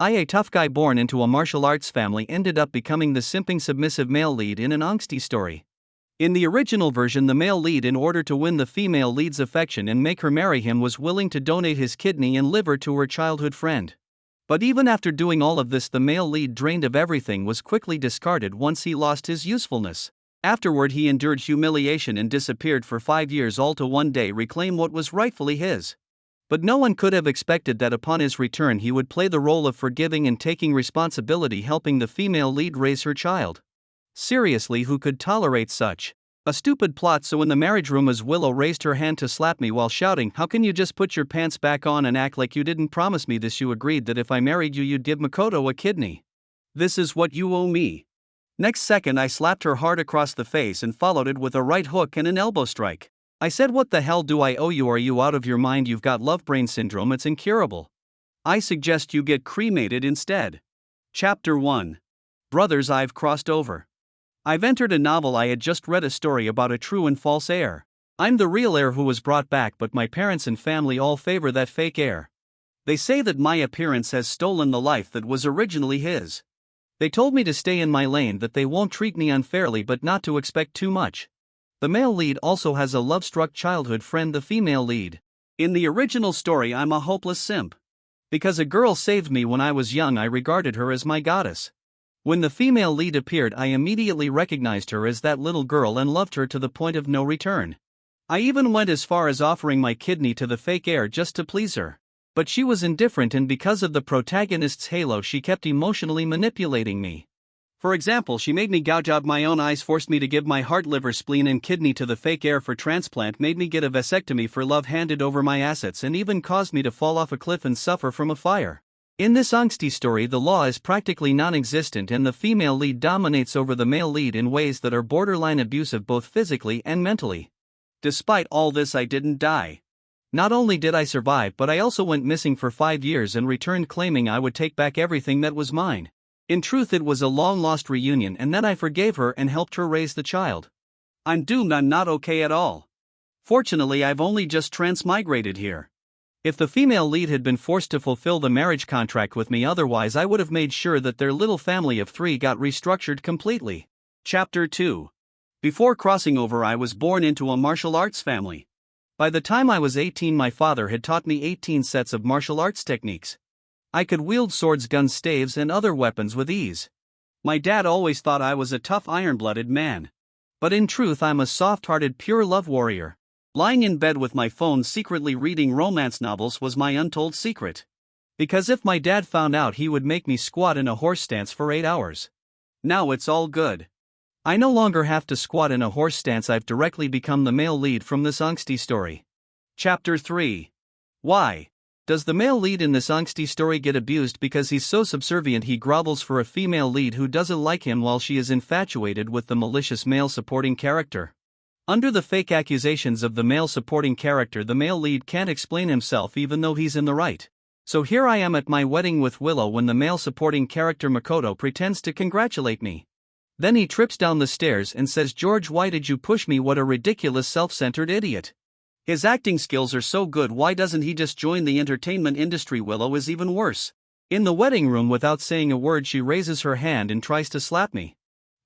A tough guy born into a martial arts family ended up becoming the simping submissive male lead in an angsty story. In the original version, the male lead, in order to win the female lead's affection and make her marry him, was willing to donate his kidney and liver to her childhood friend. But even after doing all of this, the male lead, drained of everything, was quickly discarded once he lost his usefulness. Afterward, he endured humiliation and disappeared for 5 years, all to one day reclaim what was rightfully his. But no one could have expected that upon his return he would play the role of forgiving and taking responsibility, helping the female lead raise her child. Seriously, who could tolerate such a stupid plot? So in the marriage room, as Willow raised her hand to slap me while shouting, "How can you just put your pants back on and act like you didn't promise me this? You agreed that if I married you, you'd give Makoto a kidney. This is what you owe me." Next second, I slapped her hard across the face and followed it with a right hook and an elbow strike. I said, "What the hell do I owe you? Are you out of your mind? You've got love brain syndrome. It's incurable. I suggest you get cremated instead." Chapter 1. Brothers I've Crossed Over. I've entered a novel. I had just read a story about a true and false heir. I'm the real heir who was brought back, but my parents and family all favor that fake heir. They say that my appearance has stolen the life that was originally his. They told me to stay in my lane, that they won't treat me unfairly, but not to expect too much. The male lead also has a love-struck childhood friend, the female lead. In the original story, I'm a hopeless simp. Because a girl saved me when I was young, I regarded her as my goddess. When the female lead appeared, I immediately recognized her as that little girl and loved her to the point of no return. I even went as far as offering my kidney to the fake heir just to please her. But she was indifferent, and because of the protagonist's halo, she kept emotionally manipulating me. For example, she made me gouge out my own eyes, forced me to give my heart, liver, spleen, and kidney to the fake heir for transplant, made me get a vasectomy for love, handed over my assets, and even caused me to fall off a cliff and suffer from a fire. In this angsty story, the law is practically non-existent, and the female lead dominates over the male lead in ways that are borderline abusive, both physically and mentally. Despite all this, I didn't die. Not only did I survive, but I also went missing for 5 years and returned claiming I would take back everything that was mine. In truth, it was a long-lost reunion, and then I forgave her and helped her raise the child. I'm doomed. I'm not okay at all. Fortunately, I've only just transmigrated here. If the female lead had been forced to fulfill the marriage contract with me otherwise, I would have made sure that their little family of 3 got restructured completely. Chapter 2. Before crossing over, I was born into a martial arts family. By the time I was 18, my father had taught me 18 sets of martial arts techniques. I could wield swords, guns, staves, and other weapons with ease. My dad always thought I was a tough, iron-blooded man. But in truth, I'm a soft-hearted, pure love warrior. Lying in bed with my phone secretly reading romance novels was my untold secret. Because if my dad found out, he would make me squat in a horse stance for 8 hours. Now it's all good. I no longer have to squat in a horse stance. I've directly become the male lead from this angsty story. Chapter 3. Why does the male lead in this angsty story get abused? Because he's so subservient, he grovels for a female lead who doesn't like him while she is infatuated with the malicious male supporting character. Under the fake accusations of the male supporting character, the male lead can't explain himself even though he's in the right. So here I am at my wedding with Willow when the male supporting character Makoto pretends to congratulate me. Then he trips down the stairs and says, "George, why did you push me? What a ridiculous self-centered idiot." His acting skills are so good, why doesn't he just join the entertainment industry? Willow is even worse. In the wedding room, without saying a word, she raises her hand and tries to slap me.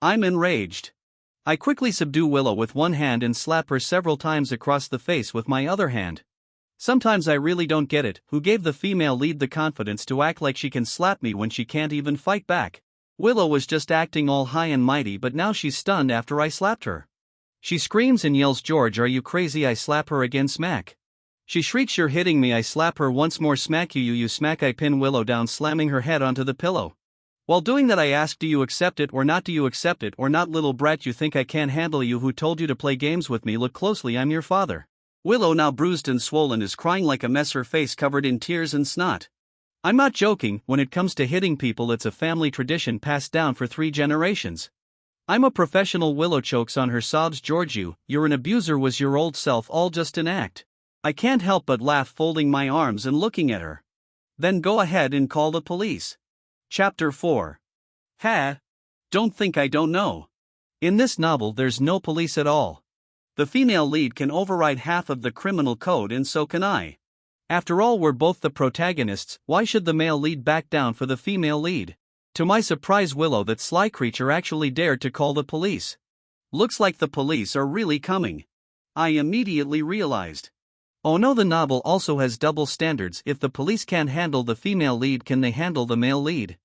I'm enraged. I quickly subdue Willow with one hand and slap her several times across the face with my other hand. Sometimes I really don't get it. Who gave the female lead the confidence to act like she can slap me when she can't even fight back? Willow was just acting all high and mighty, but now she's stunned after I slapped her. She screams and yells, "George, are you crazy?" I slap her again, smack. She shrieks, "You're hitting me." I slap her once more, smack. You smack. I pin Willow down, slamming her head onto the pillow. While doing that, I ask, "Do you accept it or not? Do you accept it or not, little brat? You think I can't handle you? Who told you to play games with me? Look closely, I'm your father." Willow, now bruised and swollen, is crying like a mess, her face covered in tears and snot. I'm not joking. When it comes to hitting people, it's a family tradition passed down for 3 generations. I'm a professional. Willow chokes on her sobs. "George, you're an abuser. Was your old self all just an act?" I can't help but laugh, folding my arms and looking at her. "Then go ahead and call the police." Chapter 4. Don't think I don't know. In this novel, there's no police at all. The female lead can override half of the criminal code, and so can I. After all, we're both the protagonists, why should the male lead back down for the female lead? To my surprise, Willow, that sly creature, actually dared to call the police. Looks like the police are really coming. I immediately realized. Oh no, the novel also has double standards. If the police can't handle the female lead, can they handle the male lead?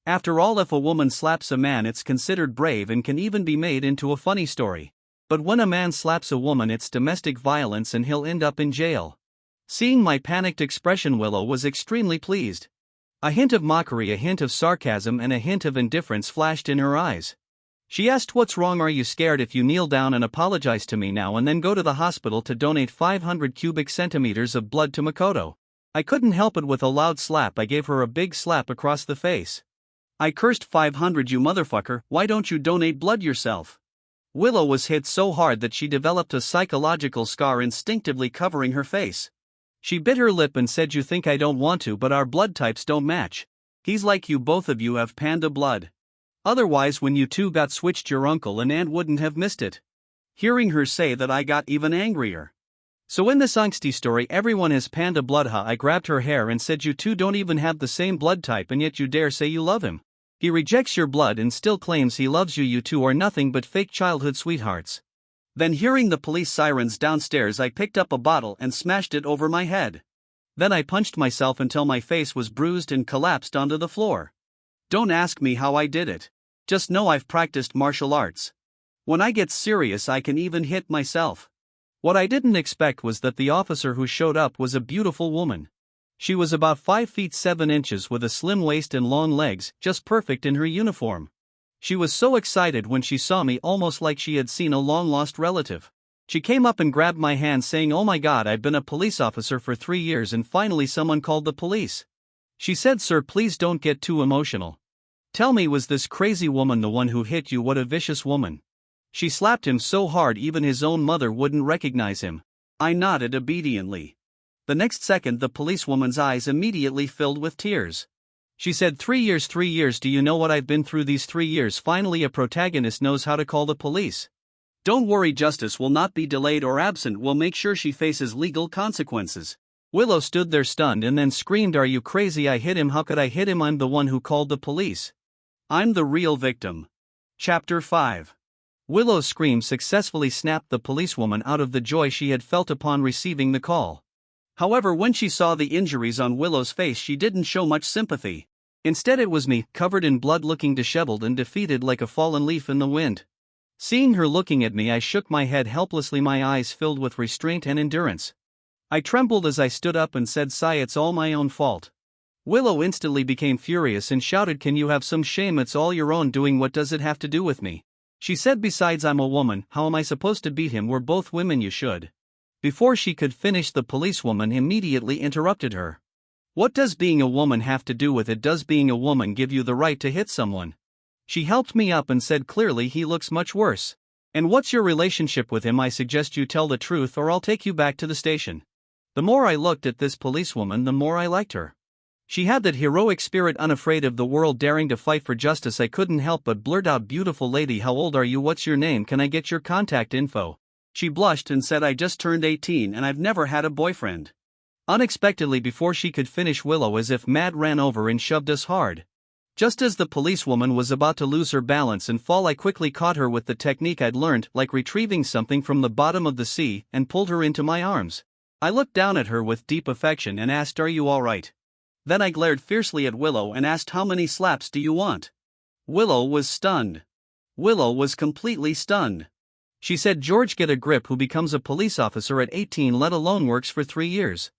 After all, if a woman slaps a man, it's considered brave and can even be made into a funny story. But when a man slaps a woman, it's domestic violence and he'll end up in jail. Seeing my panicked expression, Willow was extremely pleased. A hint of mockery, a hint of sarcasm, and a hint of indifference flashed in her eyes. She asked, "What's wrong? Are you scared? If you kneel down and apologize to me now and then go to the hospital to donate 500 cubic centimeters of blood to Makoto." I couldn't help it. With a loud slap, I gave her a big slap across the face. I cursed, "500, you motherfucker, why don't you donate blood yourself?" Willow was hit so hard that she developed a psychological scar, instinctively covering her face. She bit her lip and said, "You think I don't want to, but our blood types don't match. He's like you, both of you have panda blood. Otherwise, when you two got switched, your uncle and aunt wouldn't have missed it." Hearing her say that, I got even angrier. So in this angsty story, everyone has panda blood, huh? I grabbed her hair and said, "You two don't even have the same blood type, and yet you dare say you love him. He rejects your blood and still claims he loves you. You two are nothing but fake childhood sweethearts." Then, hearing the police sirens downstairs, I picked up a bottle and smashed it over my head. Then I punched myself until my face was bruised and collapsed onto the floor. Don't ask me how I did it. Just know I've practiced martial arts. When I get serious, I can even hit myself. What I didn't expect was that the officer who showed up was a beautiful woman. She was about 5 feet 7 inches with a slim waist and long legs, just perfect in her uniform. She was so excited when she saw me, almost like she had seen a long-lost relative. She came up and grabbed my hand, saying, "Oh my God, I've been a police officer for 3 years and finally someone called the police." She said, "Sir, please don't get too emotional. Tell me, was this crazy woman the one who hit you? What a vicious woman." She slapped him so hard even his own mother wouldn't recognize him. I nodded obediently. The next second, the policewoman's eyes immediately filled with tears. She said, 3 years, 3 years, do you know what I've been through these 3 years? Finally a protagonist knows how to call the police. Don't worry, justice will not be delayed or absent. We'll make sure she faces legal consequences. Willow stood there stunned and then screamed, "Are you crazy? I hit him. How could I hit him? I'm the one who called the police. I'm the real victim." Chapter 5. Willow's scream successfully snapped the policewoman out of the joy she had felt upon receiving the call. However, when she saw the injuries on Willow's face, she didn't show much sympathy. Instead, it was me, covered in blood, looking disheveled and defeated like a fallen leaf in the wind. Seeing her looking at me, I shook my head helplessly, my eyes filled with restraint and endurance. I trembled as I stood up and said, "Sigh, it's all my own fault." Willow instantly became furious and shouted, "Can you have some shame? It's all your own doing. What does it have to do with me?" She said, "Besides, I'm a woman. How am I supposed to beat him? We're both women. You should." Before she could finish, the policewoman immediately interrupted her. "What does being a woman have to do with it? Does being a woman give you the right to hit someone?" She helped me up and said, "Clearly he looks much worse. And what's your relationship with him? I suggest you tell the truth or I'll take you back to the station." The more I looked at this policewoman, the more I liked her. She had that heroic spirit, unafraid of the world, daring to fight for justice. I couldn't help but blurt out, "Beautiful lady, how old are you? What's your name? Can I get your contact info?" She blushed and said, "I just turned 18 and I've never had a boyfriend." Unexpectedly, before she could finish, Willow, as if mad, ran over and shoved us hard. Just as the policewoman was about to lose her balance and fall, I quickly caught her with the technique I'd learned, like retrieving something from the bottom of the sea, and pulled her into my arms. I looked down at her with deep affection and asked, "Are you all right?" Then I glared fiercely at Willow and asked, "How many slaps do you want?" Willow was stunned. Willow was completely stunned. She said, "George, get a grip. Who becomes a police officer at 18, let alone works for 3 years?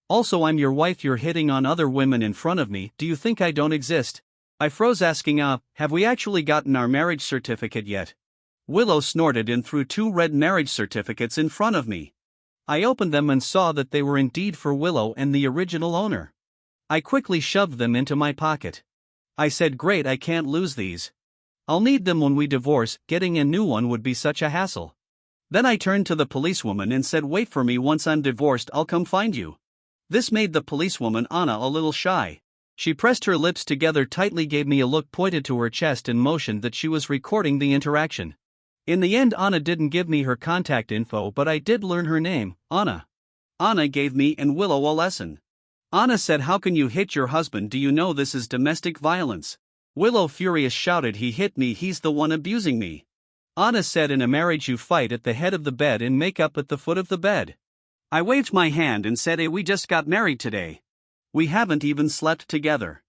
Also, I'm your wife. You're hitting on other women in front of me. Do you think I don't exist?" I froze, asking, have we actually gotten our marriage certificate yet?" Willow snorted and threw 2 red marriage certificates in front of me. I opened them and saw that they were indeed for Willow and the original owner. I quickly shoved them into my pocket. I said, "Great, I can't lose these. I'll need them when we divorce. Getting a new one would be such a hassle." Then I turned to the policewoman and said, "Wait for me. Once I'm divorced, I'll come find you." This made the policewoman, Anna, a little shy. She pressed her lips together tightly, gave me a look, pointed to her chest, and motioned that she was recording the interaction. In the end, Anna didn't give me her contact info, but I did learn her name, Anna. Anna gave me and Willow a lesson. Anna said, "How can you hit your husband? Do you know this is domestic violence?" Willow, furious, shouted, "He hit me, he's the one abusing me." Anna said, "In a marriage you fight at the head of the bed and make up at the foot of the bed." I waved my hand and said, "Hey, we just got married today. We haven't even slept together."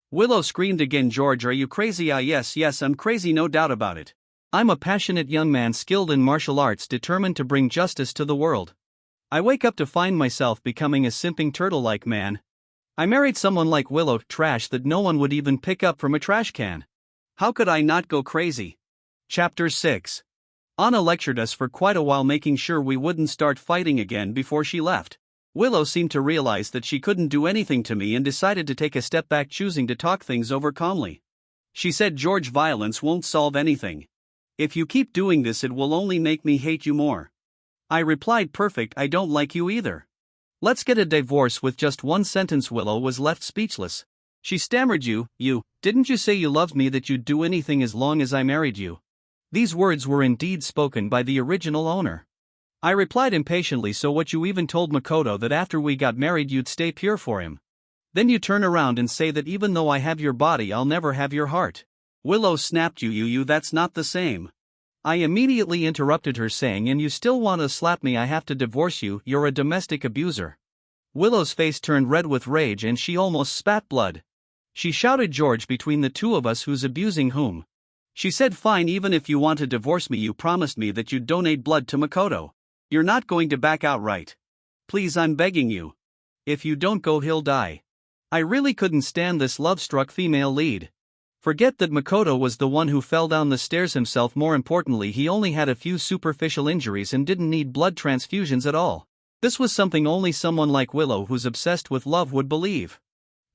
Willow screamed again, "George, are you crazy?" Yes, I'm crazy, no doubt about it. I'm a passionate young man skilled in martial arts, determined to bring justice to the world. I wake up to find myself becoming a simping turtle-like man. I married someone like Willow, trash that no one would even pick up from a trash can. How could I not go crazy? Chapter 6. Anna lectured us for quite a while, making sure we wouldn't start fighting again before she left. Willow seemed to realize that she couldn't do anything to me and decided to take a step back, choosing to talk things over calmly. She said, "George, violence won't solve anything. If you keep doing this, it will only make me hate you more." I replied, "Perfect, I don't like you either. Let's get a divorce." With just one sentence, Willow was left speechless. She stammered, Didn't you say you loved me, that you'd do anything as long as I married you?" These words were indeed spoken by the original owner. I replied impatiently, "So what, you even told Makoto that after we got married you'd stay pure for him? Then you turn around and say that even though I have your body I'll never have your heart." Willow snapped, That's not the same." I immediately interrupted her, saying, "And you still want to slap me? I have to divorce you, you're a domestic abuser." Willow's face turned red with rage and she almost spat blood. She shouted, "George, between the two of us, who's abusing whom?" She said, "Fine, even if you want to divorce me, you promised me that you'd donate blood to Makoto. You're not going to back out, right? Please, I'm begging you. If you don't go, he'll die." I really couldn't stand this love-struck female lead. Forget that Makoto was the one who fell down the stairs himself. More importantly, he only had a few superficial injuries and didn't need blood transfusions at all. This was something only someone like Willow, who's obsessed with love, would believe.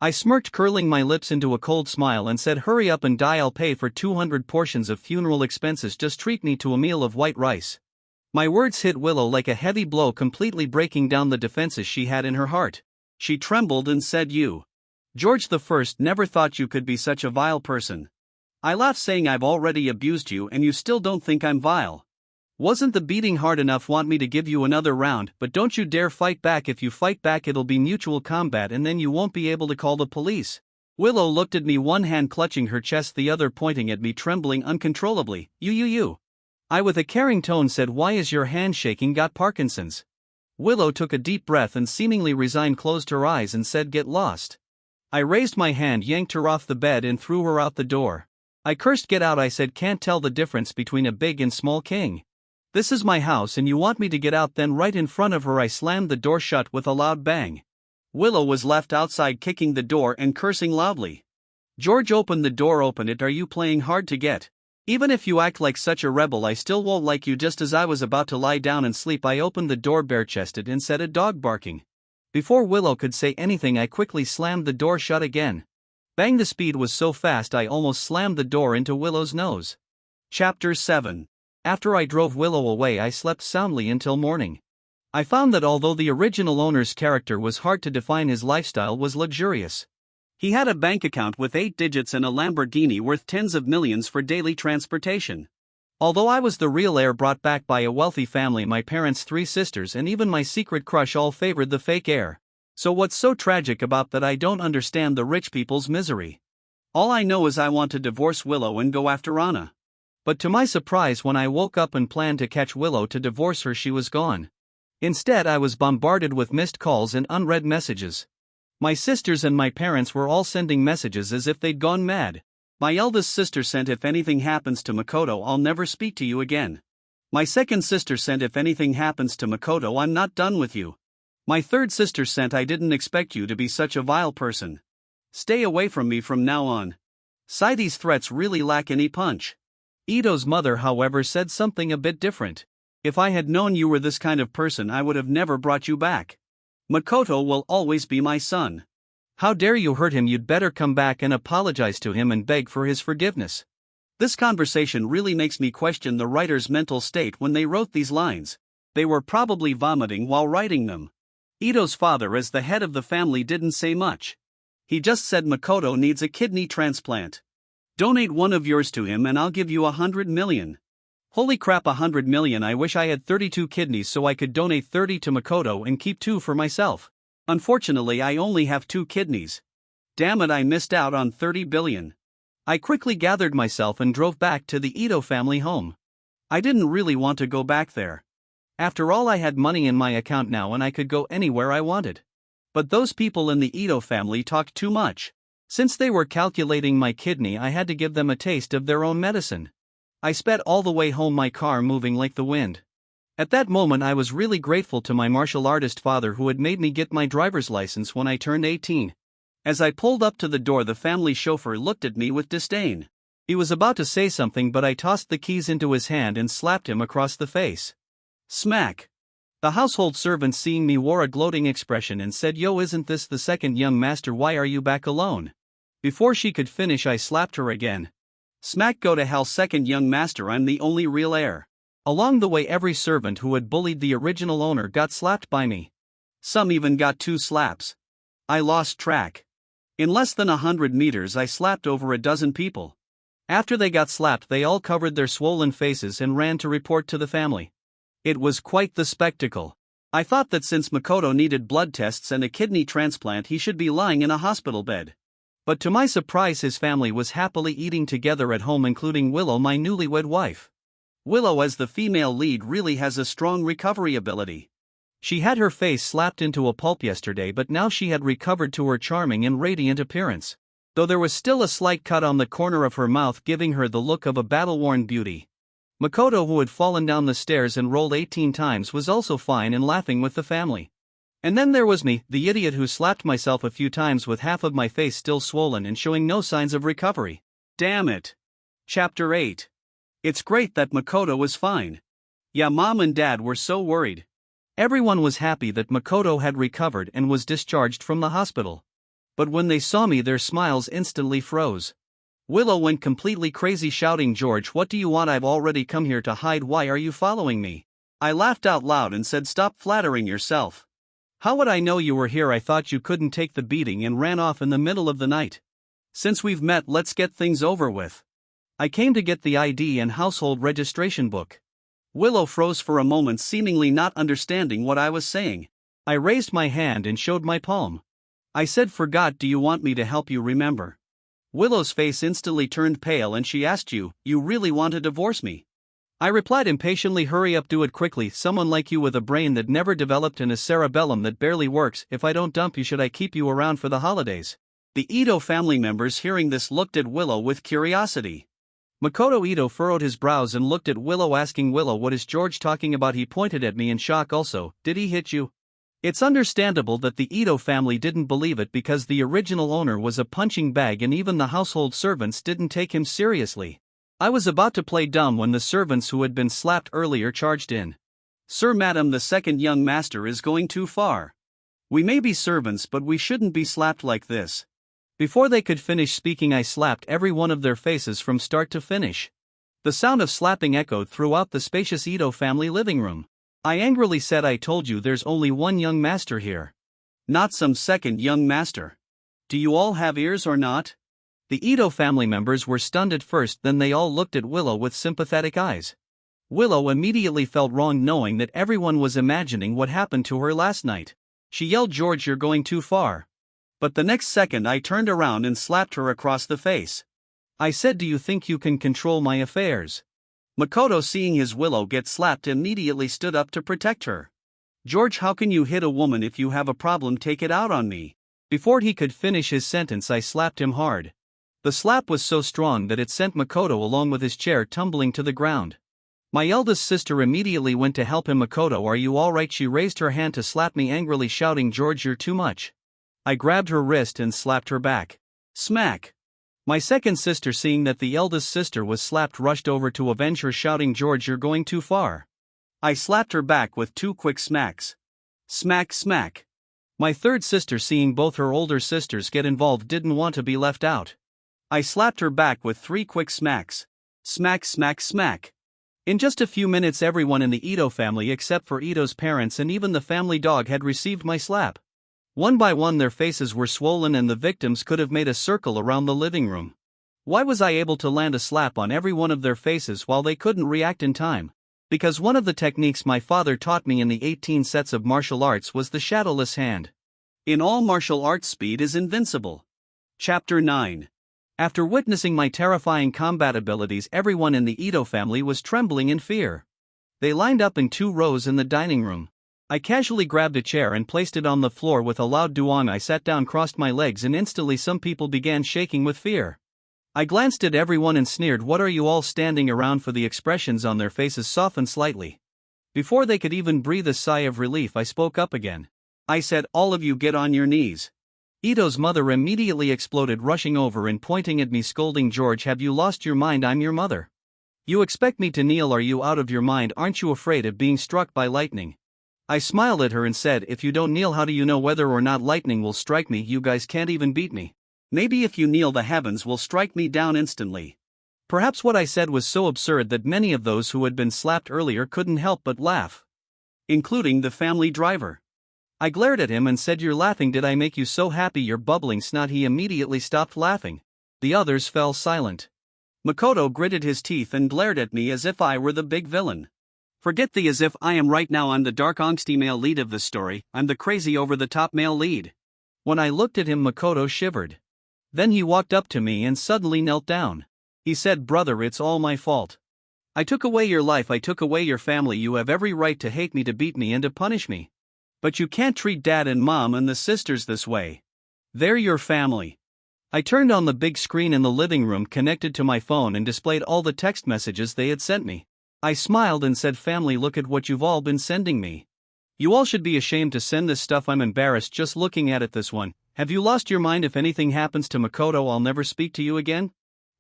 I smirked, curling my lips into a cold smile, and said, "Hurry up and die. I'll pay for 200 portions of funeral expenses. Just treat me to a meal of white rice." My words hit Willow like a heavy blow, completely breaking down the defenses she had in her heart. She trembled and said, "You, George the First, never thought you could be such a vile person." I laughed, saying, "I've already abused you and you still don't think I'm vile. Wasn't the beating hard enough? Want me to give you another round? But don't you dare fight back. If you fight back, it'll be mutual combat and then you won't be able to call the police." Willow looked at me, one hand clutching her chest, the other pointing at me, trembling uncontrollably. You. I, with a caring tone, said, "Why is your hand shaking? Got Parkinson's?" Willow took a deep breath and, seemingly resigned, closed her eyes and said, "Get lost." I raised my hand, yanked her off the bed and threw her out the door. I cursed. "Get out," I said. "Can't tell the difference between a big and small king. This is my house and you want me to get out?" Then right in front of her I slammed the door shut with a loud bang. Willow was left outside, kicking the door and cursing loudly. "George, open the door, open it. Are you playing hard to get? Even if you act like such a rebel, I still won't like you." Just as I was about to lie down and sleep, I opened the door bare-chested and said, "A dog barking." Before Willow could say anything, I quickly slammed the door shut again. Bang! The speed was so fast I almost slammed the door into Willow's nose. Chapter 7. After I drove Willow away, I slept soundly until morning. I found that although the original owner's character was hard to define, his lifestyle was luxurious. He had a bank account with 8 digits and a Lamborghini worth tens of millions for daily transportation. Although I was the real heir, brought back by a wealthy family, my parents' 3 sisters and even my secret crush all favored the fake heir. So what's so tragic about that? I don't understand the rich people's misery. All I know is I want to divorce Willow and go after Anna. But to my surprise, when I woke up and planned to catch Willow to divorce her, she was gone. Instead, I was bombarded with missed calls and unread messages. My sisters and my parents were all sending messages as if they'd gone mad. My eldest sister sent, "If anything happens to Makoto, I'll never speak to you again." My second sister sent, "If anything happens to Makoto, I'm not done with you." My third sister sent, "I didn't expect you to be such a vile person. Stay away from me from now on." Sigh, these threats really lack any punch. Ito's mother, however, said something a bit different. "If I had known you were this kind of person, I would have never brought you back. Makoto will always be my son. How dare you hurt him? You'd better come back and apologize to him and beg for his forgiveness." This conversation really makes me question the writer's mental state when they wrote these lines. They were probably vomiting while writing them. Ito's father, as the head of the family, didn't say much. He just said, "Makoto needs a kidney transplant. Donate one of yours to him and I'll give you 100 million. Holy crap, 100 million! I wish I had 32 kidneys so I could donate 30 to Makoto and keep 2 for myself. Unfortunately, I only have 2 kidneys. Damn it, I missed out on 30 billion. I quickly gathered myself and drove back to the Ito family home. I didn't really want to go back there. After all, I had money in my account now and I could go anywhere I wanted. But those people in the Ito family talked too much. Since they were calculating my kidney, I had to give them a taste of their own medicine. I sped all the way home, my car moving like the wind. At that moment, I was really grateful to my martial artist father who had made me get my driver's license when I turned 18. As I pulled up to the door, the family chauffeur looked at me with disdain. He was about to say something, but I tossed the keys into his hand and slapped him across the face. Smack! The household servant, seeing me, wore a gloating expression and said, "Yo, isn't this the second young master? Why are you back alone?" Before she could finish, I slapped her again. Smack! Go to hell, second young master, I'm the only real heir. Along the way, every servant who had bullied the original owner got slapped by me. Some even got 2 slaps. I lost track. In less than 100 meters, I slapped over a dozen people. After they got slapped, they all covered their swollen faces and ran to report to the family. It was quite the spectacle. I thought that since Makoto needed blood tests and a kidney transplant, he should be lying in a hospital bed. But to my surprise, his family was happily eating together at home, including Willow, my newlywed wife. Willow, as the female lead, really has a strong recovery ability. She had her face slapped into a pulp yesterday, but now she had recovered to her charming and radiant appearance. Though there was still a slight cut on the corner of her mouth, giving her the look of a battle-worn beauty. Makoto, who had fallen down the stairs and rolled 18 times, was also fine and laughing with the family. And then there was me, the idiot who slapped myself a few times with half of my face still swollen and showing no signs of recovery. Damn it. Chapter 8. It's great that Makoto was fine. Yeah, Mom and Dad were so worried. Everyone was happy that Makoto had recovered and was discharged from the hospital. But when they saw me, their smiles instantly froze. Willow went completely crazy, shouting, "George, what do you want? I've already come here to hide. Why are you following me?" I laughed out loud and said, "Stop flattering yourself. How would I know you were here? I thought you couldn't take the beating," and ran off in the middle of the night. Since we've met, let's get things over with. I came to get the ID and household registration book. Willow froze for a moment, seemingly not understanding what I was saying. I raised my hand and showed my palm. I said, "Forgot, do you want me to help you remember?" Willow's face instantly turned pale and she asked, You really want to divorce me?" I replied impatiently, "Hurry up, do it quickly. Someone like you with a brain that never developed and a cerebellum that barely works. If I don't dump you, should I keep you around for the holidays?" The Ito family members, hearing this, looked at Willow with curiosity. Makoto Ito furrowed his brows and looked at Willow, asking, "Willow, what is George talking about?" He pointed at me in shock. "Also, did he hit you?" It's understandable that the Ito family didn't believe it, because the original owner was a punching bag and even the household servants didn't take him seriously. I was about to play dumb when the servants who had been slapped earlier charged in. "Sir, madam, the second young master is going too far. We may be servants, but we shouldn't be slapped like this." Before they could finish speaking, I slapped every one of their faces from start to finish. The sound of slapping echoed throughout the spacious Ito family living room. I angrily said, "I told you there's only one young master here. Not some second young master. Do you all have ears or not?" The Ito family members were stunned at first, then they all looked at Willow with sympathetic eyes. Willow immediately felt wrong, knowing that everyone was imagining what happened to her last night. She yelled, "George, you're going too far." But the next second I turned around and slapped her across the face. I said, "Do you think you can control my affairs?" Makoto, seeing his Willow get slapped, immediately stood up to protect her. "George, how can you hit a woman? If you have a problem, take it out on me." Before he could finish his sentence, I slapped him hard. The slap was so strong that it sent Makoto along with his chair tumbling to the ground. My eldest sister immediately went to help him. "Makoto, are you alright?" She raised her hand to slap me angrily, shouting, "George, you're too much." I grabbed her wrist and slapped her back. Smack! My second sister, seeing that the eldest sister was slapped, rushed over to avenge her, shouting, "George, you're going too far." I slapped her back with 2 quick smacks. Smack, smack. My third sister, seeing both her older sisters get involved, didn't want to be left out. I slapped her back with 3 quick smacks. Smack, smack, smack. In just a few minutes, everyone in the Ito family except for Ito's parents and even the family dog had received my slap. One by one their faces were swollen and the victims could have made a circle around the living room. Why was I able to land a slap on every one of their faces while they couldn't react in time? Because one of the techniques my father taught me in the 18 sets of martial arts was the shadowless hand. In all martial arts, speed is invincible. Chapter 9. After witnessing my terrifying combat abilities, everyone in the Ito family was trembling in fear. They lined up in 2 rows in the dining room. I casually grabbed a chair and placed it on the floor with a loud duong. I sat down, crossed my legs, and instantly some people began shaking with fear. I glanced at everyone and sneered, "What are you all standing around for?" The expressions on their faces softened slightly. Before they could even breathe a sigh of relief, I spoke up again. I said, "All of you get on your knees." Ito's mother immediately exploded, rushing over and pointing at me, scolding, "George, have you lost your mind? I'm your mother. You expect me to kneel? Are you out of your mind? Aren't you afraid of being struck by lightning?" I smiled at her and said, "If you don't kneel, how do you know whether or not lightning will strike me? You guys can't even beat me. Maybe if you kneel, the heavens will strike me down instantly." Perhaps what I said was so absurd that many of those who had been slapped earlier couldn't help but laugh, including the family driver. I glared at him and said, "You're laughing? Did I make you so happy you're bubbling snot?" He immediately stopped laughing. The others fell silent. Makoto gritted his teeth and glared at me as if I were the big villain. Forget the as if I am right now. I'm the dark angsty male lead of the story. I'm the crazy over-the-top male lead. When I looked at him, Makoto shivered. Then he walked up to me and suddenly knelt down. He said, "Brother, it's all my fault. I took away your life, I took away your family. You have every right to hate me, to beat me, and to punish me. But you can't treat Dad and Mom and the sisters this way. They're your family." I turned on the big screen in the living room connected to my phone and displayed all the text messages they had sent me. I smiled and said, "Family, look at what you've all been sending me. You all should be ashamed to send this stuff. I'm embarrassed just looking at it. This one. Have you lost your mind? If anything happens to Makoto, I'll never speak to you again.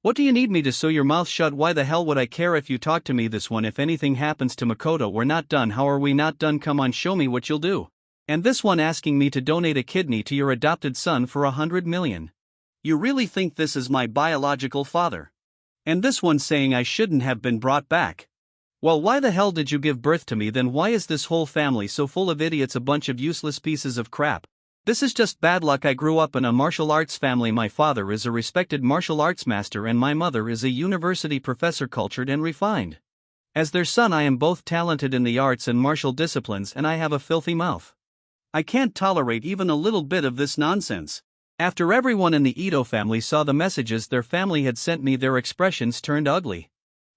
What do you need me to sew your mouth shut? Why the hell would I care if you talk to me? This one. If anything happens to Makoto, we're not done. How are we not done? Come on, show me what you'll do." And this one asking me to donate a kidney to your adopted son for 100 million. You really think this is my biological father? And this one saying I shouldn't have been brought back. Well, why the hell did you give birth to me then? Why is this whole family so full of idiots? A bunch of useless pieces of crap. This is just bad luck. I grew up in a martial arts family. My father is a respected martial arts master and my mother is a university professor, cultured and refined. As their son, I am both talented in the arts and martial disciplines, and I have a filthy mouth. I can't tolerate even a little bit of this nonsense. After everyone in the Ito family saw the messages their family had sent me, their expressions turned ugly.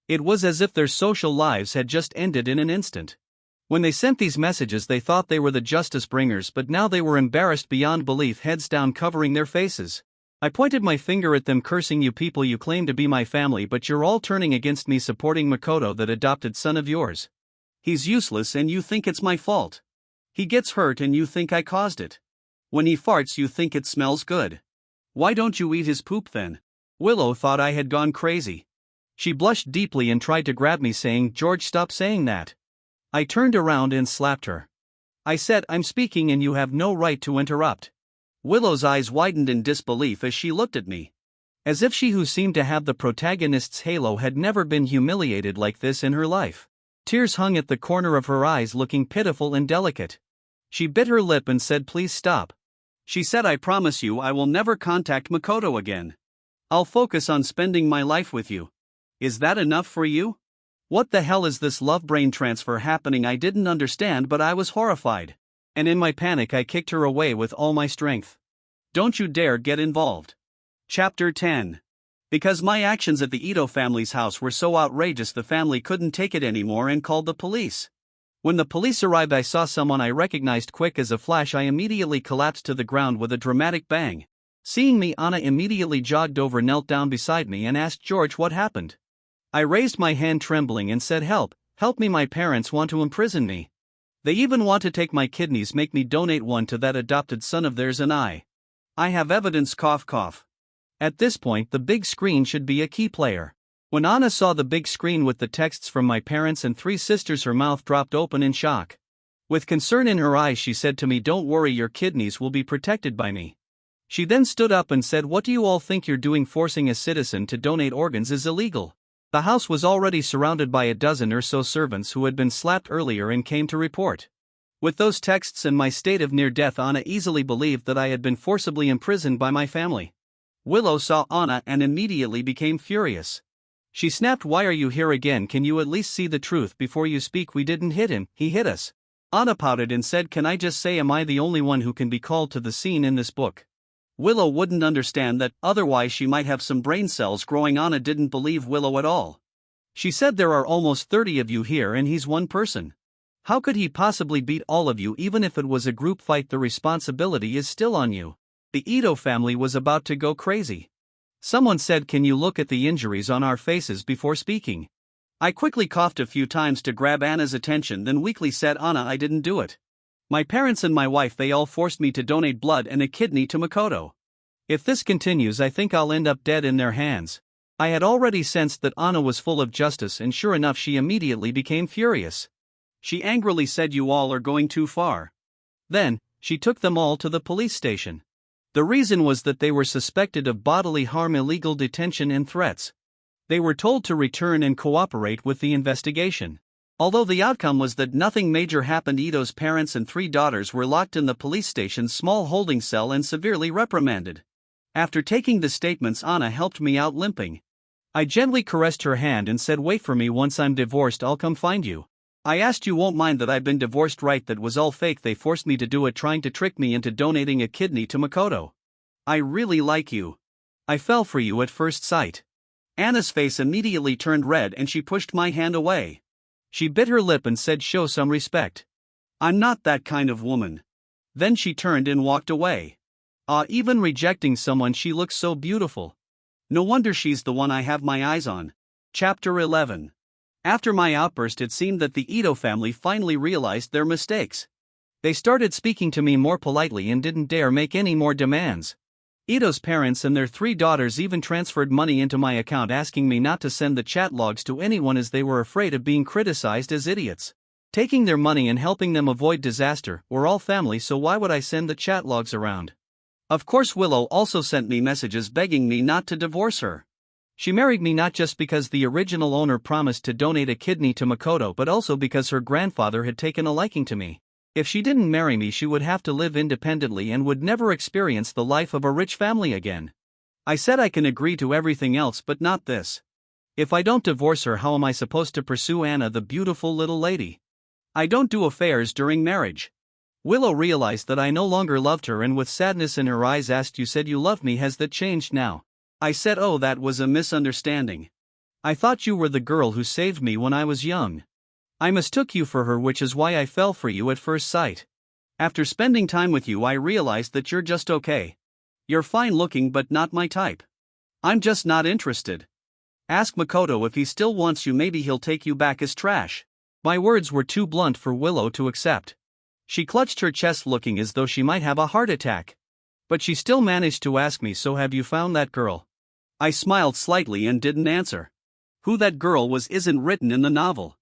It was as if their social lives had just ended in an instant. When they sent these messages, they thought they were the justice bringers, but now they were embarrassed beyond belief, heads down, covering their faces. I pointed my finger at them, cursing, "You people, you claim to be my family, but you're all turning against me, supporting Makoto, that adopted son of yours. He's useless and you think it's my fault. He gets hurt and you think I caused it. When he farts, you think it smells good. Why don't you eat his poop then?" Willow thought I had gone crazy. She blushed deeply and tried to grab me, saying, "George, stop saying that." I turned around and slapped her. I said, "I'm speaking and you have no right to interrupt." Willow's eyes widened in disbelief as she looked at me. As if she, who seemed to have the protagonist's halo, had never been humiliated like this in her life. Tears hung at the corner of her eyes, looking pitiful and delicate. She bit her lip and said, "Please stop." She said, "I promise you I will never contact Makoto again. I'll focus on spending my life with you. Is that enough for you?" What the hell is this love brain transfer happening? I didn't understand, but I was horrified. And in my panic, I kicked her away with all my strength. Don't you dare get involved. Chapter 10. Because my actions at the Ito family's house were so outrageous, the family couldn't take it anymore and called the police. When the police arrived, I saw someone I recognized. Quick as a flash, I immediately collapsed to the ground with a dramatic bang. Seeing me, Anna immediately jogged over, knelt down beside me, and asked, "George, what happened?" I raised my hand trembling and said, "Help, help me, my parents want to imprison me. They even want to take my kidneys, make me donate one to that adopted son of theirs, and I have evidence, cough cough." At this point, the big screen should be a key player. When Anna saw the big screen with the texts from my parents and 3 sisters, her mouth dropped open in shock. With concern in her eyes, she said to me, "Don't worry, your kidneys will be protected by me." She then stood up and said, "What do you all think you're doing? Forcing a citizen to donate organs is illegal." The house was already surrounded by a dozen or so servants who had been slapped earlier and came to report. With those texts and my state of near death, Anna easily believed that I had been forcibly imprisoned by my family. Willow saw Anna and immediately became furious. She snapped, "Why are you here again? Can you at least see the truth before you speak? We didn't hit him, he hit us. Anna pouted and said, "Can I just say, am I the only one who can be called to the scene in this book?" Willow wouldn't understand that, otherwise she might have some brain cells growing. Anna didn't believe Willow at all. She said, "There are almost 30 of you here and he's one person. How could he possibly beat all of you? Even if it was a group fight, the responsibility is still on you." The Ito family was about to go crazy. Someone said, "Can you look at the injuries on our faces before speaking?" I quickly coughed a few times to grab Anna's attention, then weakly said, "Anna, I didn't do it. My parents and my wife, they all forced me to donate blood and a kidney to Makoto. If this continues, I think I'll end up dead in their hands." I had already sensed that Anna was full of justice, and sure enough, she immediately became furious. She angrily said, "You all are going too far." Then, she took them all to the police station. The reason was that they were suspected of bodily harm, illegal detention, and threats. They were told to return and cooperate with the investigation. Although the outcome was that nothing major happened, Ito's parents and 3 daughters were locked in the police station's small holding cell and severely reprimanded. After taking the statements, Anna helped me out limping. I gently caressed her hand and said, "Wait for me. Once I'm divorced, I'll come find you." I asked, "You won't mind that I've been divorced, right? That was all fake. They forced me to do it, trying to trick me into donating a kidney to Makoto. I really like you. I fell for you at first sight." Anna's face immediately turned red and she pushed my hand away. She bit her lip and said, "Show some respect. I'm not that kind of woman." Then she turned and walked away. Even rejecting someone, she looks so beautiful. No wonder she's the one I have my eyes on. Chapter 11. After my outburst, it seemed that the Ito family finally realized their mistakes. They started speaking to me more politely and didn't dare make any more demands. Ito's parents and their 3 daughters even transferred money into my account, asking me not to send the chat logs to anyone as they were afraid of being criticized as idiots. Taking their money and helping them avoid disaster, we're all family, so why would I send the chat logs around? Of course, Willow also sent me messages begging me not to divorce her. She married me not just because the original owner promised to donate a kidney to Makoto, but also because her grandfather had taken a liking to me. If she didn't marry me, she would have to live independently and would never experience the life of a rich family again. I said I can agree to everything else but not this. If I don't divorce her, how am I supposed to pursue Anna, the beautiful little lady? I don't do affairs during marriage. Willow realized that I no longer loved her and with sadness in her eyes asked, "You said you loved me, has that changed now?" I said, "Oh, that was a misunderstanding. I thought you were the girl who saved me when I was young. I mistook you for her, which is why I fell for you at first sight. After spending time with you, I realized that you're just okay. You're fine looking but not my type. I'm just not interested. Ask Makoto if he still wants you, maybe he'll take you back as trash." My words were too blunt for Willow to accept. She clutched her chest, looking as though she might have a heart attack. But she still managed to ask me, "So have you found that girl?" I smiled slightly and didn't answer. Who that girl was isn't written in the novel.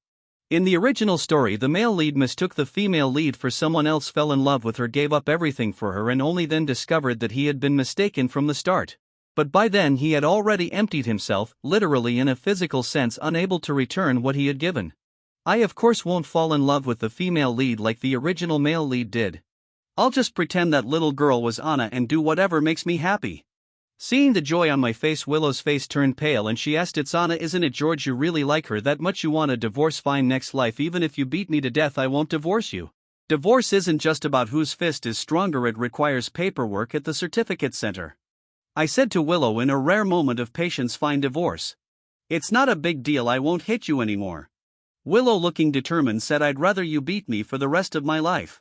In the original story, the male lead mistook the female lead for someone else, fell in love with her, gave up everything for her, and only then discovered that he had been mistaken from the start. But by then he had already emptied himself, literally in a physical sense, unable to return what he had given. I of course won't fall in love with the female lead like the original male lead did. I'll just pretend that little girl was Anna and do whatever makes me happy. Seeing the joy on my face, Willow's face turned pale and she asked, "It's Anna, isn't it, George? You really like her that much? You want a divorce? Fine, next life, even if you beat me to death, I won't divorce you." Divorce isn't just about whose fist is stronger, it requires paperwork at the certificate center. I said to Willow in a rare moment of patience, "Fine, divorce. It's not a big deal, I won't hit you anymore." Willow, looking determined, said, "I'd rather you beat me for the rest of my life."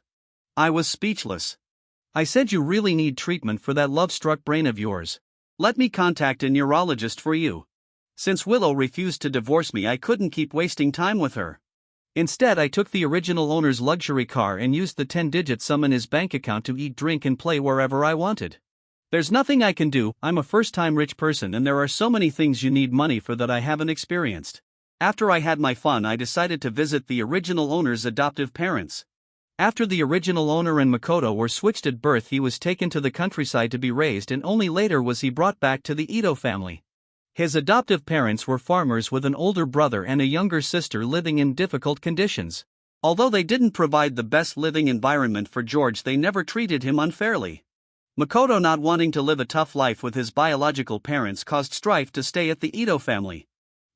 I was speechless. I said, "You really need treatment for that love-struck brain of yours. Let me contact a neurologist for you." Since Willow refused to divorce me, I couldn't keep wasting time with her. Instead, I took the original owner's luxury car and used the 10-digit sum in his bank account to eat, drink, and play wherever I wanted. There's nothing I can do, I'm a first-time rich person and there are so many things you need money for that I haven't experienced. After I had my fun, I decided to visit the original owner's adoptive parents. After the original owner and Makoto were switched at birth, he was taken to the countryside to be raised, and only later was he brought back to the Ito family. His adoptive parents were farmers with an older brother and a younger sister living in difficult conditions. Although they didn't provide the best living environment for George, they never treated him unfairly. Makoto, not wanting to live a tough life with his biological parents, caused strife to stay at the Ito family.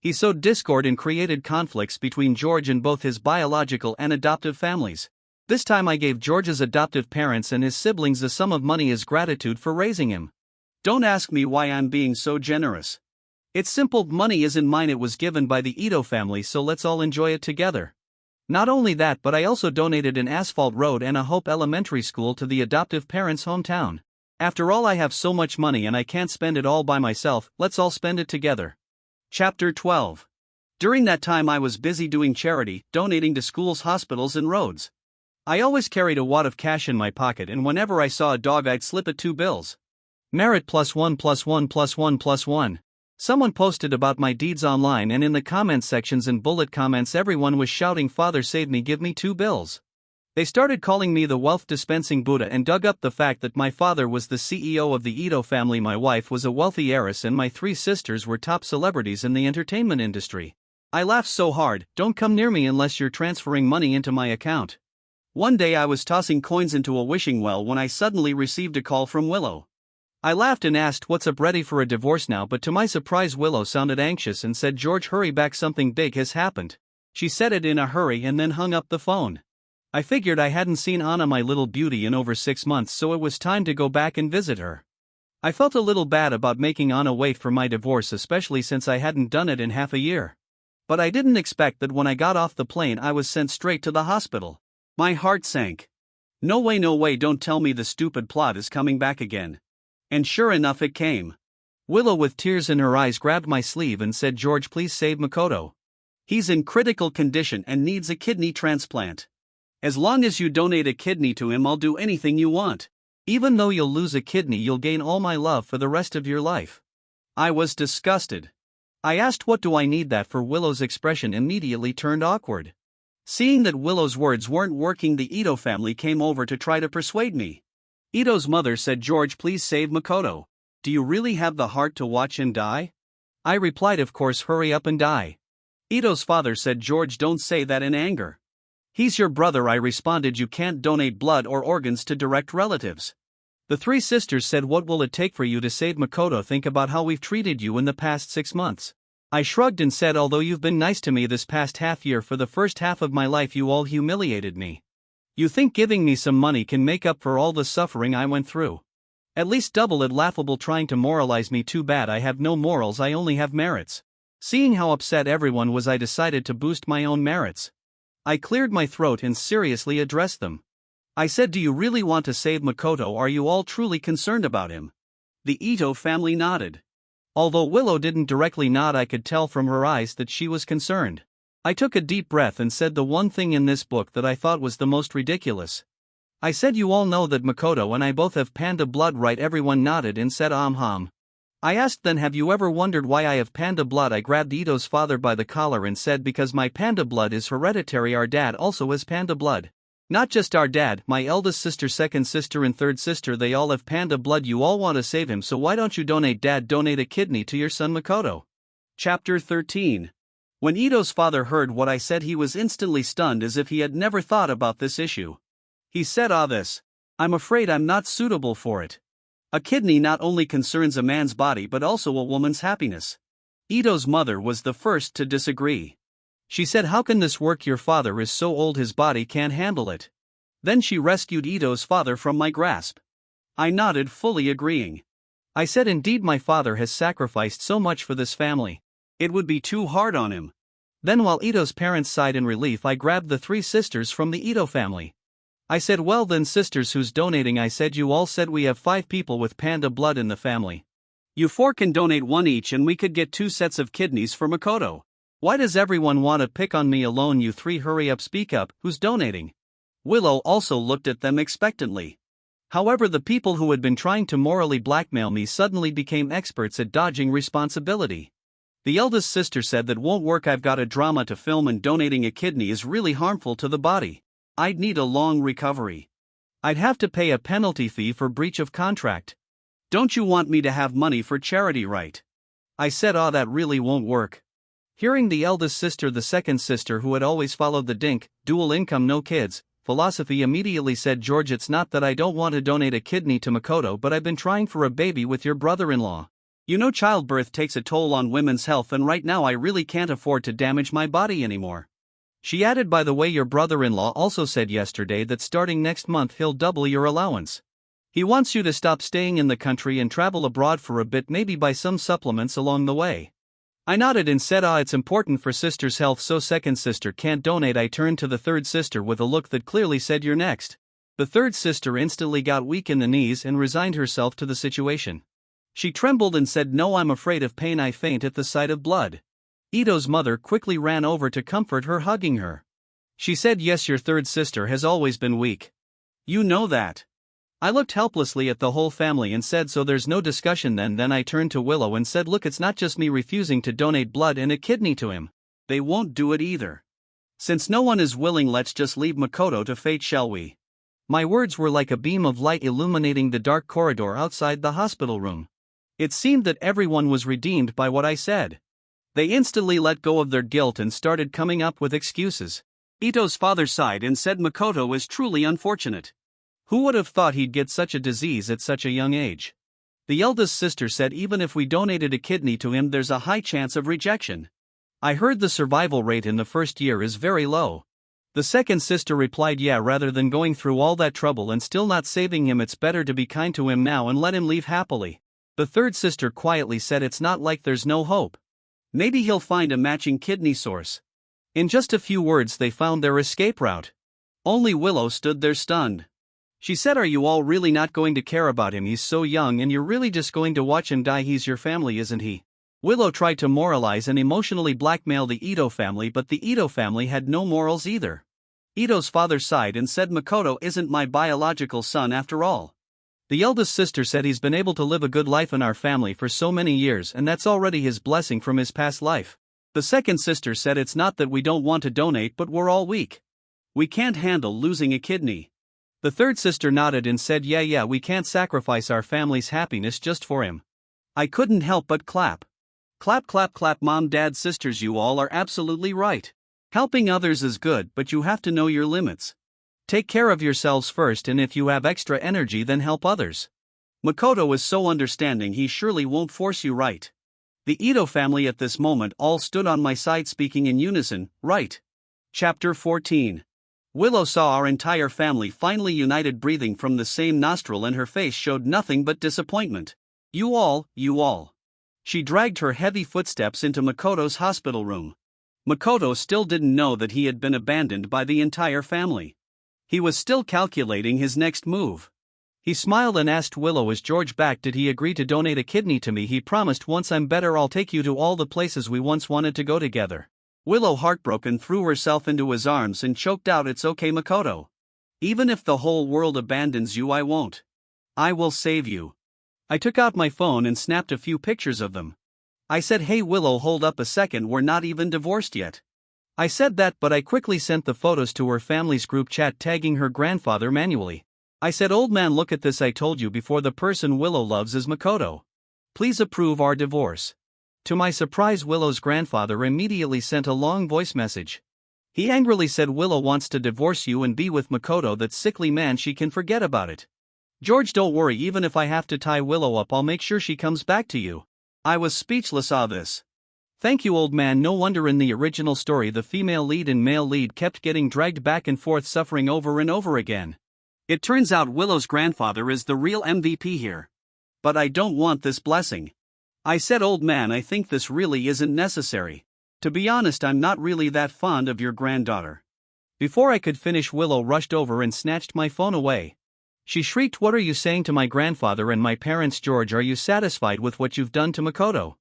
He sowed discord and created conflicts between George and both his biological and adoptive families. This time I gave George's adoptive parents and his siblings a sum of money as gratitude for raising him. Don't ask me why I'm being so generous. It's simple, money isn't mine, it was given by the Ito family, so let's all enjoy it together. Not only that, but I also donated an asphalt road and a Hope Elementary School to the adoptive parents' hometown. After all, I have so much money and I can't spend it all by myself, let's all spend it together. Chapter 12. During that time I was busy doing charity, donating to schools, hospitals and roads. I always carried a wad of cash in my pocket, and whenever I saw a dog I'd slip it 2 bills. Merit +1 +1 +1 +1. Someone posted about my deeds online, and in the comment sections and bullet comments everyone was shouting, "Father save me, give me 2 bills." They started calling me the wealth dispensing Buddha and dug up the fact that my father was the CEO of the Ito family, my wife was a wealthy heiress, and my 3 sisters were top celebrities in the entertainment industry. I laughed so hard, don't come near me unless you're transferring money into my account. One day I was tossing coins into a wishing well when I suddenly received a call from Willow. I laughed and asked, "What's up, ready for a divorce now?" But to my surprise Willow sounded anxious and said, "George, hurry back, something big has happened." She said it in a hurry and then hung up the phone. I figured I hadn't seen Anna, my little beauty, in over 6 months, so it was time to go back and visit her. I felt a little bad about making Anna wait for my divorce, especially since I hadn't done it in half a year. But I didn't expect that when I got off the plane I was sent straight to the hospital. My heart sank. No way, don't tell me the stupid plot is coming back again. And sure enough it came. Willow, with tears in her eyes, grabbed my sleeve and said, "George, please save Makoto. He's in critical condition and needs a kidney transplant. As long as you donate a kidney to him, I'll do anything you want. Even though you'll lose a kidney, you'll gain all my love for the rest of your life." I was disgusted. I asked, "What do I need that for?" Willow's expression immediately turned awkward. Seeing that Willow's words weren't working, the Ito family came over to try to persuade me. Ito's mother said, "George, please save Makoto. Do you really have the heart to watch him die?" I replied, "Of course, hurry up and die." Ito's father said, "George, don't say that in anger. He's your brother." I responded, "You can't donate blood or organs to direct relatives." The 3 sisters said, "What will it take for you to save Makoto? Think about how we've treated you in the past 6 months. I shrugged and said, "Although you've been nice to me this past half year, for the first half of my life you all humiliated me. You think giving me some money can make up for all the suffering I went through? At least double it." Laughable, trying to moralize me. Too bad I have no morals, I only have merits. Seeing how upset everyone was, I decided to boost my own merits. I cleared my throat and seriously addressed them. I said, "Do you really want to save Makoto? Are you all truly concerned about him?" The Ito family nodded. Although Willow didn't directly nod, I could tell from her eyes that she was concerned. I took a deep breath and said the one thing in this book that I thought was the most ridiculous. I said, "You all know that Makoto and I both have panda blood, right?" Everyone nodded and said hum. I asked, "Then have you ever wondered why I have panda blood?" I grabbed Ito's father by the collar and said, "Because my panda blood is hereditary. Our dad also has panda blood. Not just our dad, my eldest sister, second sister and third sister, they all have panda blood. You all want to save him, so why don't you donate? Dad, donate a kidney to your son Makoto." Chapter 13. When Ito's father heard what I said, he was instantly stunned, as if he had never thought about this issue. He said, "This. I'm afraid I'm not suitable for it. A kidney not only concerns a man's body but also a woman's happiness." Ito's mother was the first to disagree. She said, "How can this work? Your father is so old his body can't handle it." Then she rescued Ito's father from my grasp. I nodded, fully agreeing. I said, "Indeed, my father has sacrificed so much for this family. It would be too hard on him." Then, while Ito's parents sighed in relief, I grabbed the 3 sisters from the Ito family. I said, "Well then, sisters, who's donating?" I said, "You all said we have 5 people with panda blood in the family. You 4 can donate 1 each and we could get 2 sets of kidneys for Makoto. Why does everyone want to pick on me alone? You 3 hurry up, speak up, who's donating?" Willow also looked at them expectantly. However, the people who had been trying to morally blackmail me suddenly became experts at dodging responsibility. The eldest sister said, "That won't work. I've got a drama to film and donating a kidney is really harmful to the body. I'd need a long recovery. I'd have to pay a penalty fee for breach of contract. Don't you want me to have money for charity, right?" I said, "That really won't work." Hearing the eldest sister, the second sister, who had always followed the DINK, dual income no kids, philosophy, immediately said, "George, it's not that I don't want to donate a kidney to Makoto, but I've been trying for a baby with your brother-in-law. You know, childbirth takes a toll on women's health, and right now I really can't afford to damage my body anymore. She added, by the way, your brother-in-law also said yesterday that starting next month he'll double your allowance. He wants you to stop staying in the country and travel abroad for a bit, maybe buy some supplements along the way. I nodded and said, it's important for sister's health, so second sister can't donate. I turned to the third sister with a look that clearly said, you're next. The third sister instantly got weak in the knees and resigned herself to the situation. She trembled and said, no, I'm afraid of pain. I faint at the sight of blood. Ito's mother quickly ran over to comfort her, hugging her. She said, yes, your third sister has always been weak. You know that. I looked helplessly at the whole family and said, so there's no discussion then? Then I turned to Willow and said, look, it's not just me refusing to donate blood and a kidney to him. They won't do it either. Since no one is willing, let's just leave Makoto to fate, shall we? My words were like a beam of light illuminating the dark corridor outside the hospital room. It seemed that everyone was redeemed by what I said. They instantly let go of their guilt and started coming up with excuses. Ito's father sighed and said, Makoto is truly unfortunate. Who would have thought he'd get such a disease at such a young age? The eldest sister said, even if we donated a kidney to him, there's a high chance of rejection. I heard the survival rate in the first year is very low. The second sister replied, yeah, rather than going through all that trouble and still not saving him, it's better to be kind to him now and let him leave happily. The third sister quietly said, it's not like there's no hope. Maybe he'll find a matching kidney source. In just a few words they found their escape route. Only Willow stood there stunned. She said, are you all really not going to care about him? He's so young and you're really just going to watch him die? He's your family, isn't he? Willow tried to moralize and emotionally blackmail the Ito family, but the Ito family had no morals either. Ito's father sighed and said, Makoto isn't my biological son after all. The eldest sister said, he's been able to live a good life in our family for so many years, and that's already his blessing from his past life. The second sister said, it's not that we don't want to donate, but we're all weak. We can't handle losing a kidney. The third sister nodded and said, yeah, we can't sacrifice our family's happiness just for him. I couldn't help but clap. Clap, clap, clap. Mom, dad, sisters, you all are absolutely right. Helping others is good, but you have to know your limits. Take care of yourselves first, and if you have extra energy, then help others. Makoto is so understanding, he surely won't force you, right? The Ito family at this moment all stood on my side, speaking in unison, right? Chapter 14. Willow saw our entire family finally united, breathing from the same nostril, and her face showed nothing but disappointment. You all. She dragged her heavy footsteps into Makoto's hospital room. Makoto still didn't know that he had been abandoned by the entire family. He was still calculating his next move. He smiled and asked Willow, is George back? Did he agree to donate a kidney to me? He promised, once I'm better I'll take you to all the places we once wanted to go together. Willow, heartbroken, threw herself into his arms and choked out, it's okay, Makoto. Even if the whole world abandons you, I won't. I will save you. I took out my phone and snapped a few pictures of them. I said, hey Willow, hold up a second, we're not even divorced yet. I said that, but I quickly sent the photos to her family's group chat, tagging her grandfather manually. I said, old man, look at this. I told you before, the person Willow loves is Makoto. Please approve our divorce. To my surprise, Willow's grandfather immediately sent a long voice message. He angrily said, Willow wants to divorce you and be with Makoto, that sickly man, she can forget about it. George, don't worry, even if I have to tie Willow up, I'll make sure she comes back to you. I was speechless at this. Thank you, old man. No wonder in the original story the female lead and male lead kept getting dragged back and forth, suffering over and over again. It turns out Willow's grandfather is the real MVP here. But I don't want this blessing. I said, old man, I think this really isn't necessary. To be honest, I'm not really that fond of your granddaughter. Before I could finish, Willow rushed over and snatched my phone away. She shrieked, what are you saying to my grandfather and my parents? George, are you satisfied with what you've done to Makoto?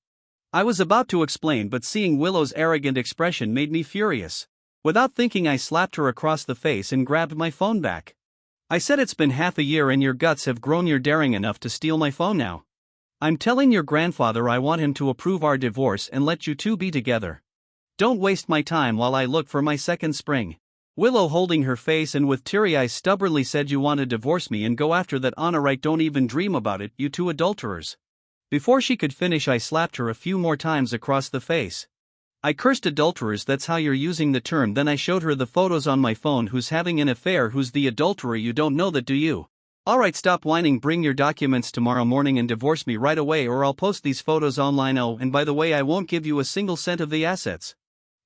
I was about to explain, but seeing Willow's arrogant expression made me furious. Without thinking, I slapped her across the face and grabbed my phone back. I said, it's been half a year and your guts have grown. You're daring enough to steal my phone now. I'm telling your grandfather I want him to approve our divorce and let you two be together. Don't waste my time while I look for my second spring. Willow, holding her face and with teary eyes, stubbornly said, you want to divorce me and go after that honor, right? Don't even dream about it, you two adulterers. Before she could finish, I slapped her a few more times across the face. I cursed, adulterers, that's how you're using the term. Then I showed her the photos on my phone. Who's having an affair? Who's the adulterer? You don't know that, do you? Alright, stop whining, bring your documents tomorrow morning and divorce me right away, or I'll post these photos online. Oh, and by the way, I won't give you a single cent of the assets.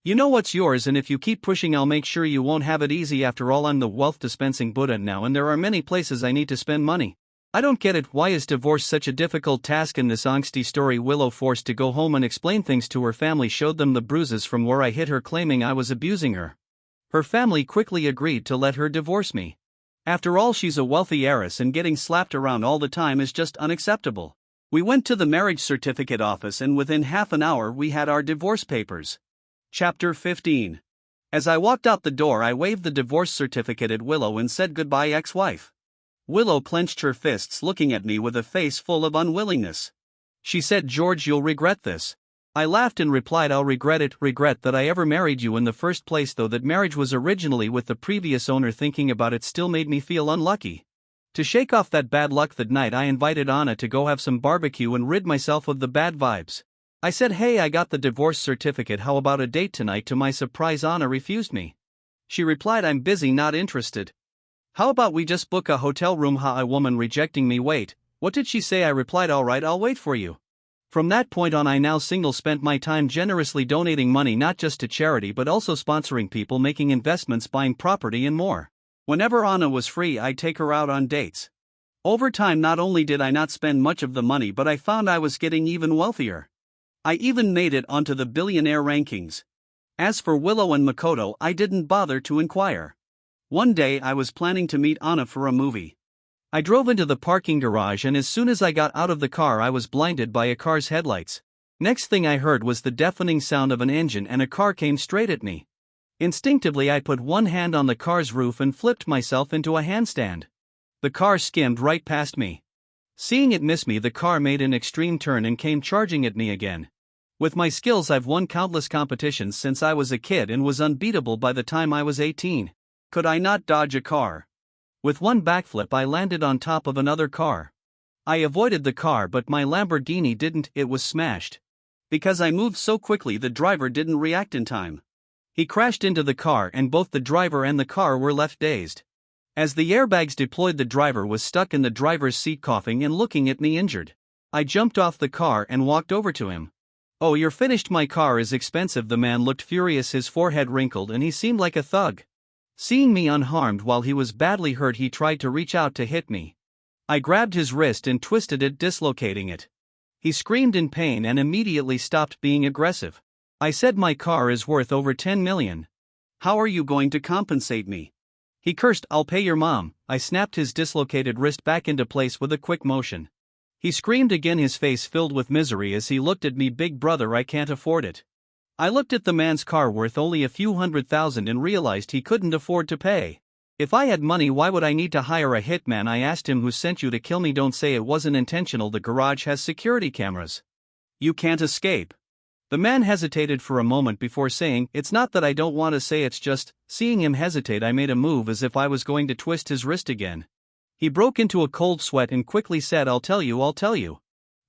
You know what's yours, and if you keep pushing I'll make sure you won't have it easy. After all, I'm the wealth dispensing Buddha now, and there are many places I need to spend money. I don't get it. Why is divorce such a difficult task? In this angsty story, Willow, forced to go home and explain things to her family, showed them the bruises from where I hit her, claiming I was abusing her. Her family quickly agreed to let her divorce me. After all, she's a wealthy heiress, and getting slapped around all the time is just unacceptable. We went to the marriage certificate office, and within half an hour we had our divorce papers. Chapter 15. As I walked out the door, I waved the divorce certificate at Willow and said, "Goodbye, ex-wife." Willow clenched her fists, looking at me with a face full of unwillingness. She said, "George, you'll regret this." I laughed and replied, "I'll regret it. Regret that I ever married you in the first place, though that marriage was originally with the previous owner. Thinking about it still made me feel unlucky. To shake off that bad luck that night, I invited Anna to go have some barbecue and rid myself of the bad vibes. I said, "Hey, I got the divorce certificate, how about a date tonight?" To my surprise, Anna refused me. She replied, "I'm busy, not interested." "How about we just book a hotel room?" A woman rejecting me. "Wait, what did she say?" I replied, "Alright, I'll wait for you." From that point on, I now single spent my time generously donating money not just to charity but also sponsoring people, making investments, buying property and more. Whenever Anna was free, I'd take her out on dates. Over time, not only did I not spend much of the money, but I found I was getting even wealthier. I even made it onto the billionaire rankings. As for Willow and Makoto, I didn't bother to inquire. One day I was planning to meet Anna for a movie. I drove into the parking garage, and as soon as I got out of the car I was blinded by a car's headlights. Next thing I heard was the deafening sound of an engine, and a car came straight at me. Instinctively I put one hand on the car's roof and flipped myself into a handstand. The car skimmed right past me. Seeing it miss me, the car made an extreme turn and came charging at me again. With my skills, I've won countless competitions since I was a kid and was unbeatable by the time I was 18. Could I not dodge a car? With one backflip I landed on top of another car. I avoided the car, but my Lamborghini didn't. It was smashed. Because I moved so quickly, the driver didn't react in time. He crashed into the car, and both the driver and the car were left dazed. As the airbags deployed, the driver was stuck in the driver's seat, coughing and looking at me injured. I jumped off the car and walked over to him. "Oh, you're finished? My car is expensive." The man looked furious, his forehead wrinkled, and he seemed like a thug. Seeing me unharmed while he was badly hurt, he tried to reach out to hit me. I grabbed his wrist and twisted it, dislocating it. He screamed in pain and immediately stopped being aggressive. I said, "My car is worth over 10 million. How are you going to compensate me?" He cursed, "I'll pay your mom." I snapped his dislocated wrist back into place with a quick motion. He screamed again, his face filled with misery as he looked at me. "Big brother, I can't afford it." I looked at the man's car, worth only a few $100,000, and realized he couldn't afford to pay. If I had money, why would I need to hire a hitman? I asked him, "Who sent you to kill me? Don't say it wasn't intentional. The garage has security cameras. You can't escape." The man hesitated for a moment before saying, "It's not that I don't want to say, it's just..." Seeing him hesitate, I made a move as if I was going to twist his wrist again. He broke into a cold sweat and quickly said, I'll tell you.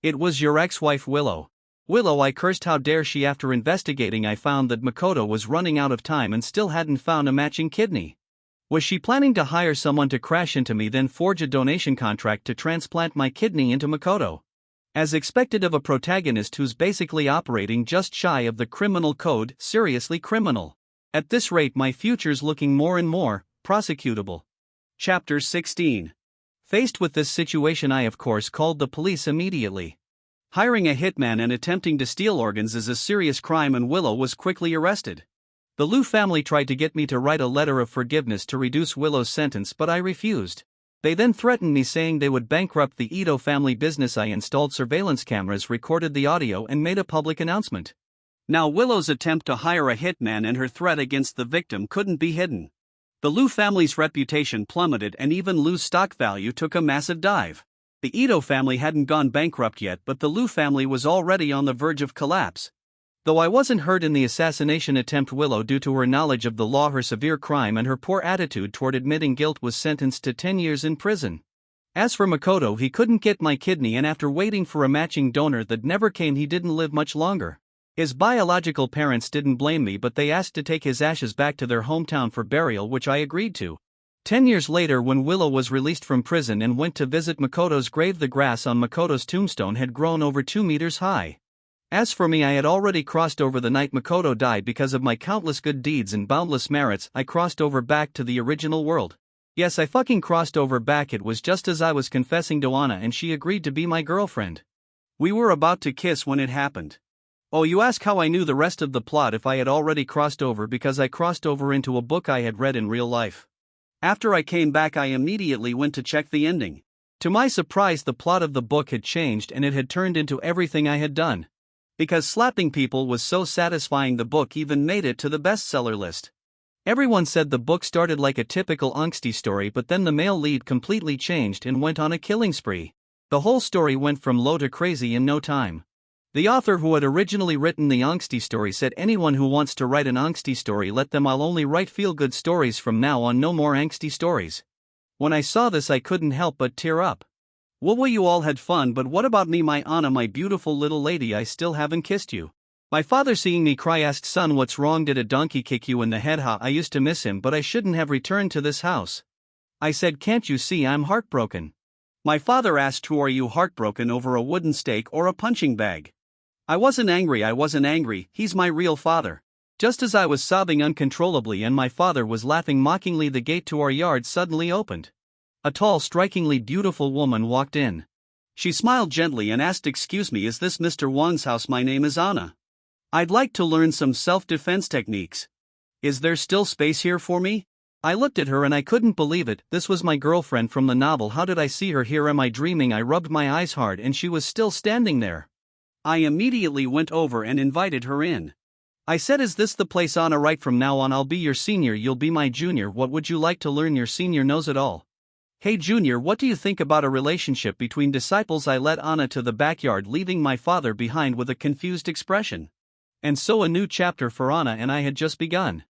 It was your ex-wife, Willow." "Willow?" I cursed. "How dare she?" After investigating, I found that Makoto was running out of time and still hadn't found a matching kidney. Was she planning to hire someone to crash into me, then forge a donation contract to transplant my kidney into Makoto? As expected of a protagonist who's basically operating just shy of the criminal code, seriously criminal. At this rate, my future's looking more and more prosecutable. Chapter 16. Faced with this situation, I of course called the police immediately. Hiring a hitman and attempting to steal organs is a serious crime, and Willow was quickly arrested. The Liu family tried to get me to write a letter of forgiveness to reduce Willow's sentence, but I refused. They then threatened me, saying they would bankrupt the Ito family business. I installed surveillance cameras, recorded the audio, and made a public announcement. Now Willow's attempt to hire a hitman and her threat against the victim couldn't be hidden. The Liu family's reputation plummeted, and even Liu's stock value took a massive dive. The Ito family hadn't gone bankrupt yet, but the Liu family was already on the verge of collapse. Though I wasn't hurt in the assassination attempt, Willow, due to her knowledge of the law, her severe crime, and her poor attitude toward admitting guilt, was sentenced to 10 years in prison. As for Makoto, he couldn't get my kidney, and after waiting for a matching donor that never came, he didn't live much longer. His biological parents didn't blame me, but they asked to take his ashes back to their hometown for burial, which I agreed to. 10 years later, when Willow was released from prison and went to visit Makoto's grave, the grass on Makoto's tombstone had grown over 2 meters high. As for me, I had already crossed over the night Makoto died. Because of my countless good deeds and boundless merits, I crossed over back to the original world. Yes, I fucking crossed over back. It was just as I was confessing to Anna and she agreed to be my girlfriend. We were about to kiss when it happened. Oh, you ask how I knew the rest of the plot if I had already crossed over? Because I crossed over into a book I had read in real life. After I came back, I immediately went to check the ending. To my surprise, the plot of the book had changed and it had turned into everything I had done. Because slapping people was so satisfying, the book even made it to the bestseller list. Everyone said the book started like a typical angsty story, but then the male lead completely changed and went on a killing spree. The whole story went from low to crazy in no time. The author who had originally written the angsty story said, anyone who wants to write an angsty story, let them. I'll only write feel-good stories from now on, no more angsty stories. When I saw this, I couldn't help but tear up. Well, you all had fun, but what about me, my Anna, my beautiful little lady? I still haven't kissed you. My father, seeing me cry, asked, son, what's wrong? Did a donkey kick you in the head? Ha, I used to miss him, but I shouldn't have returned to this house. I said, can't you see I'm heartbroken? My father asked, who are you heartbroken over, a wooden stake or a punching bag? I wasn't angry, he's my real father. Just as I was sobbing uncontrollably and my father was laughing mockingly, the gate to our yard suddenly opened. A tall, strikingly beautiful woman walked in. She smiled gently and asked, excuse me, is this Mr. Wang's house? My name is Anna. I'd like to learn some self-defense techniques. Is there still space here for me? I looked at her and I couldn't believe it. This was my girlfriend from the novel. How did I see her here? Am I dreaming? I rubbed my eyes hard and she was still standing there. I immediately went over and invited her in. I said, is this the place, Anna? Right from now on I'll be your senior, you'll be my junior. What would you like to learn? Your senior knows it all. Hey junior, what do you think about a relationship between disciples? I led Anna to the backyard, leaving my father behind with a confused expression. And so a new chapter for Anna and I had just begun.